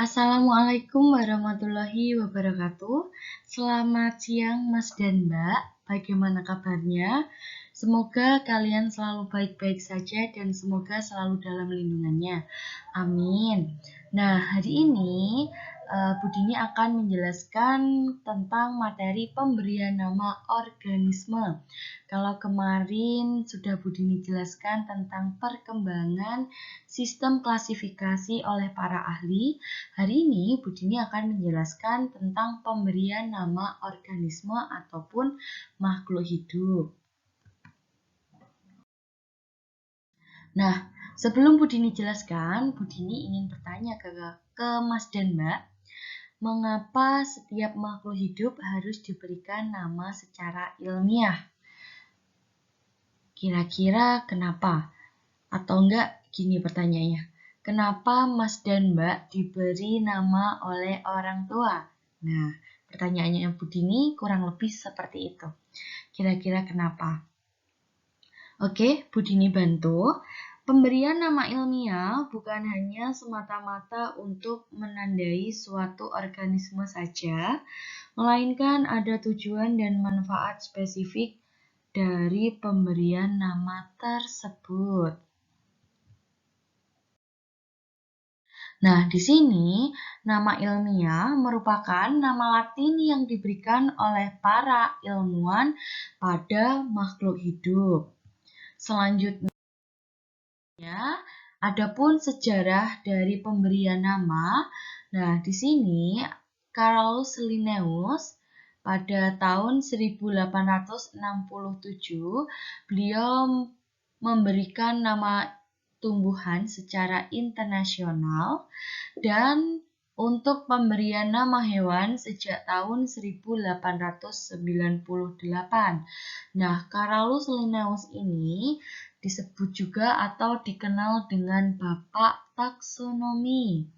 Assalamualaikum warahmatullahi wabarakatuh. Selamat siang Mas dan Mbak. Bagaimana kabarnya? Semoga kalian selalu baik-baik saja dan semoga selalu dalam lindungannya. Amin. Nah, hari ini Bu Dini akan menjelaskan tentang materi pemberian nama organisme. Kalau kemarin sudah Bu Dini jelaskan tentang perkembangan sistem klasifikasi oleh para ahli, hari ini Bu Dini akan menjelaskan tentang pemberian nama organisme ataupun makhluk hidup. Nah, sebelum Bu Dini jelaskan, Bu Dini ingin bertanya ke Mas dan Mbak, mengapa setiap makhluk hidup harus diberikan nama secara ilmiah? Kira-kira kenapa? Atau enggak, gini pertanyaannya. Kenapa Mas dan Mbak diberi nama oleh orang tua? Nah, pertanyaannya Bu Dini kurang lebih seperti itu. Kira-kira kenapa? Oke, Bu Dini bantu. Pemberian nama ilmiah bukan hanya semata-mata untuk menandai suatu organisme saja, melainkan ada tujuan dan manfaat spesifik dari pemberian nama tersebut. Nah, di sini nama ilmiah merupakan nama Latin yang diberikan oleh para ilmuwan pada makhluk hidup. Selanjutnya, adapun sejarah dari pemberian nama. Nah, di sini Carolus Linnaeus pada tahun 1867 beliau memberikan nama tumbuhan secara internasional dan untuk pemberian nama hewan sejak tahun 1898. Nah, Carolus Linnaeus ini disebut juga atau dikenal dengan Bapak Taksonomi.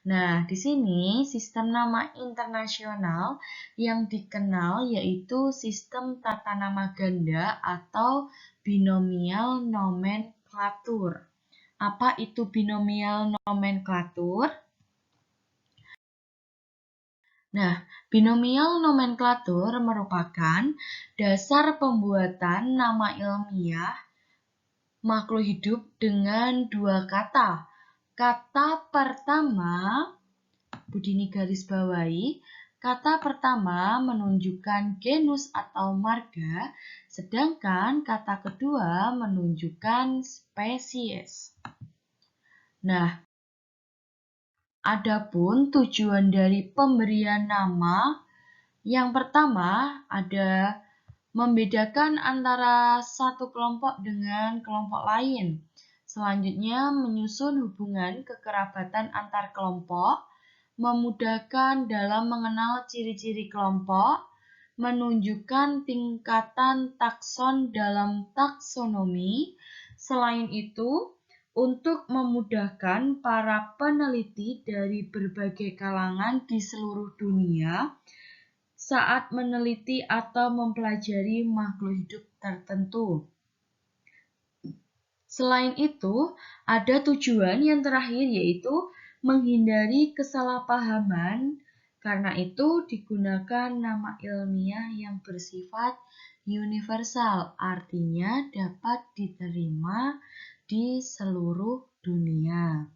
Nah, di sini sistem nama internasional yang dikenal yaitu sistem tata nama ganda atau binomial nomenklatur. Apa itu binomial nomenklatur? Nah, binomial nomenklatur merupakan dasar pembuatan nama ilmiah makhluk hidup dengan dua kata. Kata pertama, Bu Dini garis bawahi, kata pertama menunjukkan genus atau marga, sedangkan kata kedua menunjukkan spesies. Nah, adapun tujuan dari pemberian nama, yang pertama ada membedakan antara satu kelompok dengan kelompok lain. Selanjutnya, menyusun hubungan kekerabatan antar kelompok, memudahkan dalam mengenal ciri-ciri kelompok, menunjukkan tingkatan takson dalam taksonomi. Selain itu, untuk memudahkan para peneliti dari berbagai kalangan di seluruh dunia saat meneliti atau mempelajari makhluk hidup tertentu. Selain itu, ada tujuan yang terakhir yaitu menghindari kesalahpahaman. Karena itu digunakan nama ilmiah yang bersifat universal, artinya dapat diterima di seluruh dunia.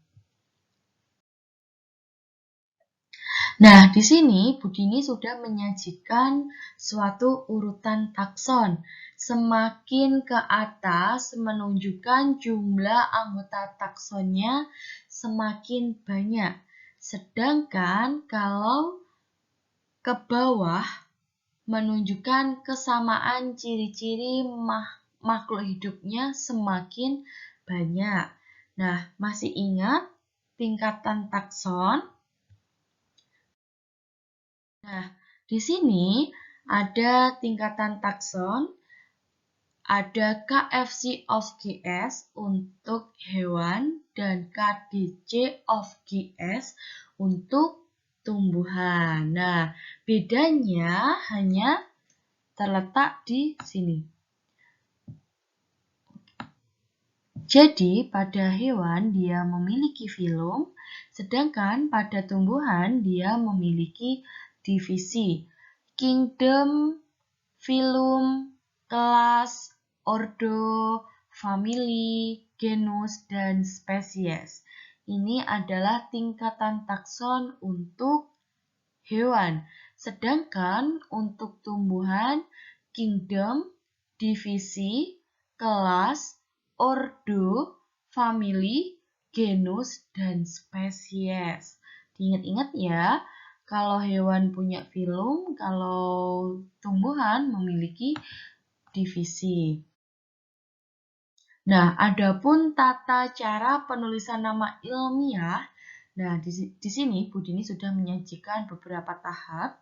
Nah, di sini Bu Dini sudah menyajikan suatu urutan takson. Semakin ke atas menunjukkan jumlah anggota taksonnya semakin banyak. Sedangkan kalau ke bawah menunjukkan kesamaan ciri-ciri makhluk hidupnya semakin banyak. Nah, masih ingat tingkatan takson? Nah, di sini ada tingkatan takson, ada KFC of GS untuk hewan dan KDC of GS untuk tumbuhan. Nah, bedanya hanya terletak di sini. Jadi, pada hewan dia memiliki filum, Sedangkan pada tumbuhan dia memiliki divisi kingdom, phylum, kelas, ordo, famili, genus, dan spesies. Ini adalah tingkatan takson untuk hewan. Sedangkan untuk tumbuhan, kingdom, divisi, kelas, ordo, famili, genus, dan spesies. Diingat-ingat ya, kalau hewan punya filum, kalau tumbuhan memiliki divisi. Nah, adapun tata cara penulisan nama ilmiah. Nah, di sini Bu Dini sudah menyajikan beberapa tahap.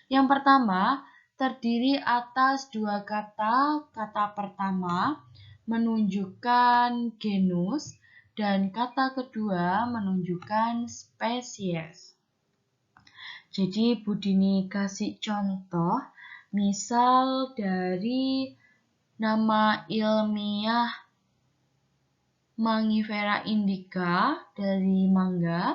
Yang pertama, terdiri atas dua kata. Kata pertama menunjukkan genus dan kata kedua menunjukkan spesies. Jadi Bu Dini kasih contoh, misal dari nama ilmiah Mangifera indica dari mangga.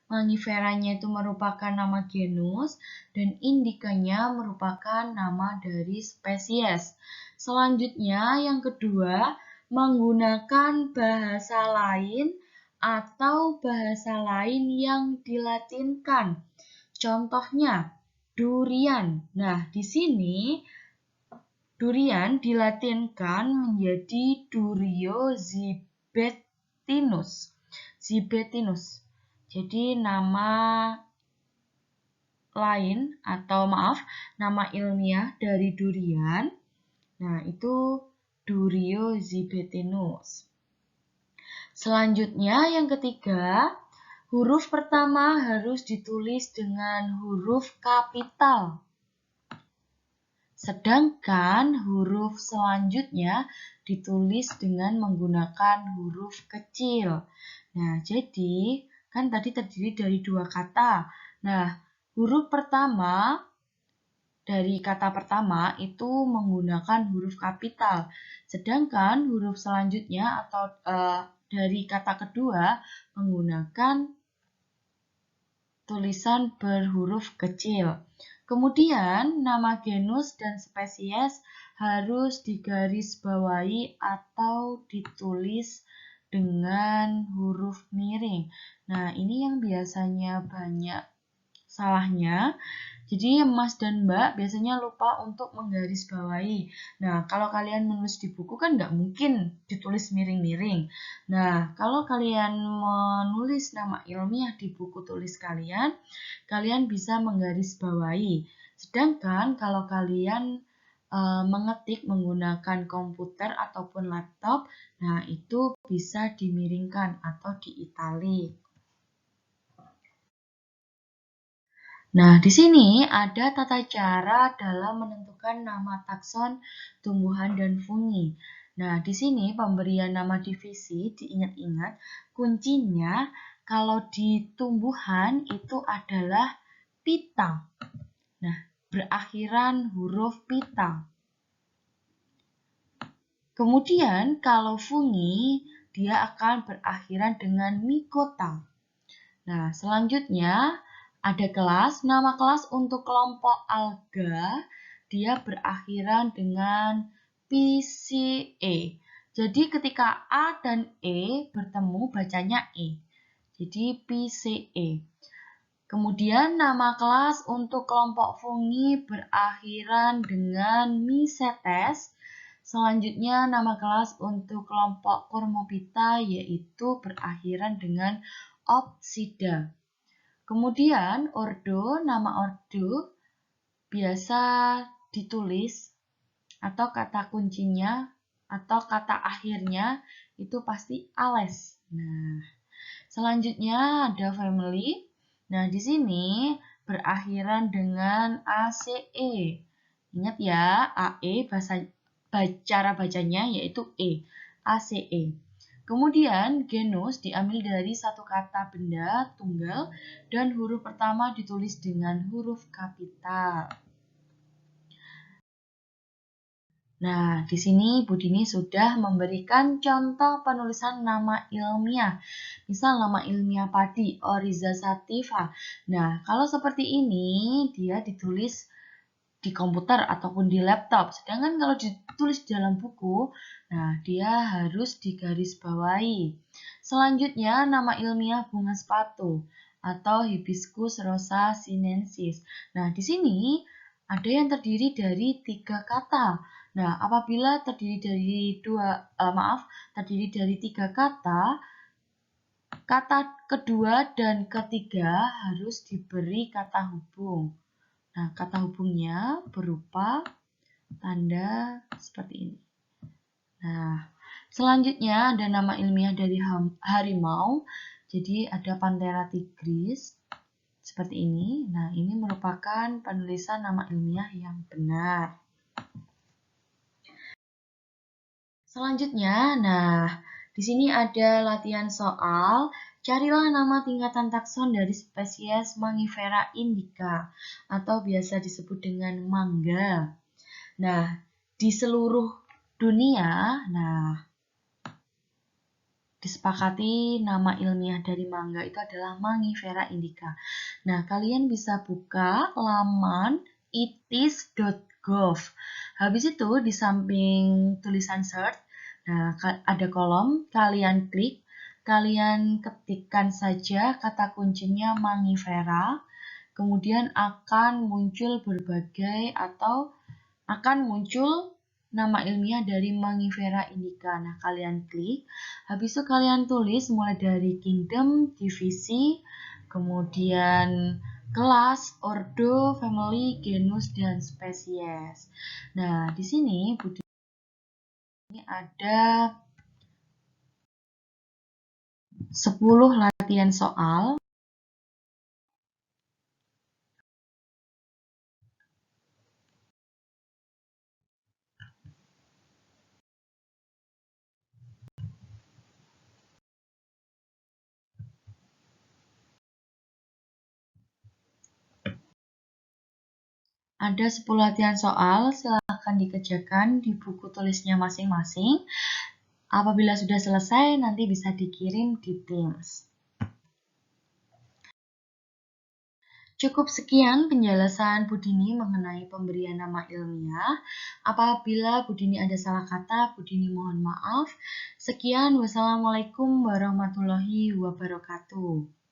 Mangiferanya itu merupakan nama genus dan indikanya merupakan nama dari spesies. Selanjutnya yang kedua, menggunakan bahasa lain atau bahasa lain yang dilatinkan. Contohnya durian. Nah, di sini durian dilatinkan menjadi Durio zibetinus. Zibetinus. Jadi nama lain atau nama ilmiah dari durian. Nah, itu Durio zibetinus. Selanjutnya yang ketiga, huruf pertama harus ditulis dengan huruf kapital. Sedangkan huruf selanjutnya ditulis dengan menggunakan huruf kecil. Nah, jadi kan tadi terdiri dari dua kata. Nah, huruf pertama dari kata pertama itu menggunakan huruf kapital. Sedangkan huruf selanjutnya atau dari kata kedua menggunakan tulisan berhuruf kecil. Kemudian nama genus dan spesies harus digarisbawahi atau ditulis dengan huruf miring. Nah, ini yang biasanya banyak salahnya. Jadi Mas dan Mbak biasanya lupa untuk menggarisbawahi. Nah, kalau kalian menulis di buku kan nggak mungkin ditulis miring-miring. Nah, kalau kalian menulis nama ilmiah di buku tulis kalian, kalian bisa menggarisbawahi. Sedangkan kalau kalian mengetik menggunakan komputer ataupun laptop, nah itu bisa dimiringkan atau diitalik. Nah, di sini ada tata cara dalam menentukan nama takson tumbuhan dan fungi. Nah, di sini pemberian nama divisi diingat-ingat kuncinya kalau di tumbuhan itu adalah pita. Nah, berakhiran huruf pita. Kemudian kalau fungi dia akan berakhiran dengan mikota. Nah, selanjutnya ada kelas, nama kelas untuk kelompok alga, dia berakhiran dengan PCE. Jadi ketika A dan E bertemu bacanya E. Jadi PCE. Kemudian nama kelas untuk kelompok fungi berakhiran dengan Mycetes. Selanjutnya nama kelas untuk kelompok Cormopita yaitu berakhiran dengan Opsida. Kemudian nama ordo biasa ditulis atau kata kuncinya atau kata akhirnya itu pasti ales. Nah, selanjutnya ada family. Nah, di sini berakhiran dengan ACE. Ingat ya, AE cara bacanya yaitu E, ACE. Kemudian genus diambil dari satu kata benda tunggal dan huruf pertama ditulis dengan huruf kapital. Nah, di sini Bu Dini sudah memberikan contoh penulisan nama ilmiah. Misal nama ilmiah padi, Oryza sativa. Nah, kalau seperti ini, dia ditulis di komputer ataupun di laptop. Sedangkan kalau ditulis di dalam buku, nah dia harus digarisbawahi. Selanjutnya nama ilmiah bunga sepatu atau Hibiscus rosa sinensis. Nah, di sini ada yang terdiri dari 3 kata. Nah, apabila terdiri dari terdiri dari 3 kata, kata kedua dan ketiga harus diberi kata hubung. Nah, kata hubungnya berupa tanda seperti ini. Nah, selanjutnya ada nama ilmiah dari harimau. Jadi ada Panthera tigris seperti ini. Nah, ini merupakan penulisan nama ilmiah yang benar. Selanjutnya, nah, di sini ada latihan soal. Carilah nama tingkatan takson dari spesies Mangifera indica atau biasa disebut dengan mangga. Nah, di seluruh dunia, disepakati nama ilmiah dari mangga itu adalah Mangifera indica. Nah, kalian bisa buka laman itis.gov. Habis itu di samping tulisan search, nah ada kolom, kalian klik, kalian ketikkan saja kata kuncinya Mangifera, kemudian akan muncul nama ilmiah dari Mangifera indica. Nah, kalian klik, habis itu kalian tulis mulai dari kingdom, divisi, kemudian kelas, ordo, family, genus, dan spesies. Nah, di sini ini ada 10 latihan soal. Ada 10 latihan soal, silakan dikerjakan di buku tulisnya masing-masing. Apabila sudah selesai, nanti bisa dikirim di Teams. Cukup sekian penjelasan Bu Dini mengenai pemberian nama ilmiah. Apabila Bu Dini ada salah kata, Bu Dini mohon maaf. Sekian, wassalamualaikum warahmatullahi wabarakatuh.